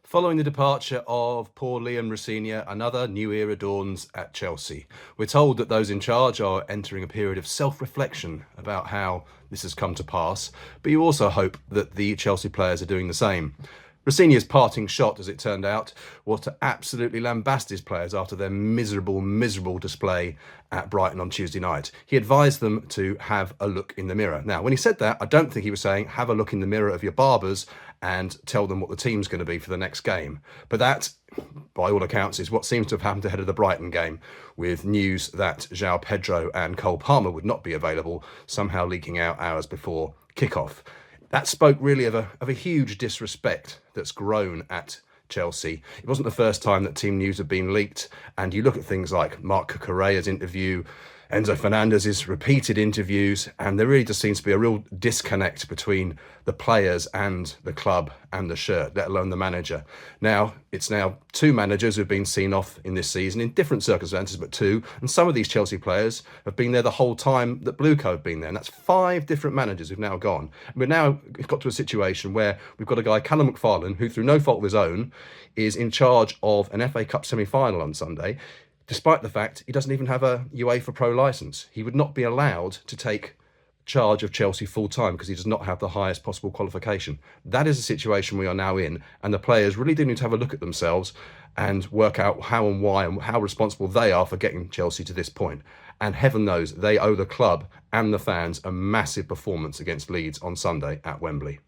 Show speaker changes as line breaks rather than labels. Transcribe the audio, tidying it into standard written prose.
Following the departure of poor Liam Rosenior, another new era dawns at Chelsea. We're told that those in charge are entering a period of self-reflection about how this has come to pass, but you also hope that the Chelsea players are doing the same. Rosenior's parting shot, as it turned out, was to absolutely lambast his players after their miserable display at Brighton on Tuesday night. He advised them to have a look in the mirror. Now, when he said that, I don't think he was saying, have a look in the mirror of your barbers and tell them what the team's going to be for the next game. But that, by all accounts, is what seems to have happened ahead of the Brighton game, with news that João Pedro and Cole Palmer would not be available, somehow leaking out hours before kickoff. That spoke really of a huge disrespect that's grown at Chelsea. It wasn't the first time that team news had been leaked, and you look at things like Marc Cucurella's interview, Enzo Fernandez's repeated interviews, and there really just seems to be a real disconnect between the players and the club and the shirt, let alone the manager. Now, it's now two managers who've been seen off in this season in different circumstances, but two, and some of these Chelsea players have been there the whole time that Blueco have been there, and that's 5 different managers who've now gone. And we're now got to a situation where we've got a guy, Callum McFarlane, who through no fault of his own is in charge of an FA Cup semi-final on Sunday, despite the fact he doesn't even have a UEFA Pro licence. He would not be allowed to take charge of Chelsea full-time because he does not have the highest possible qualification. That is the situation we are now in, and the players really do need to have a look at themselves and work out how and why and how responsible they are for getting Chelsea to this point. And heaven knows they owe the club and the fans a massive performance against Leeds on Sunday at Wembley.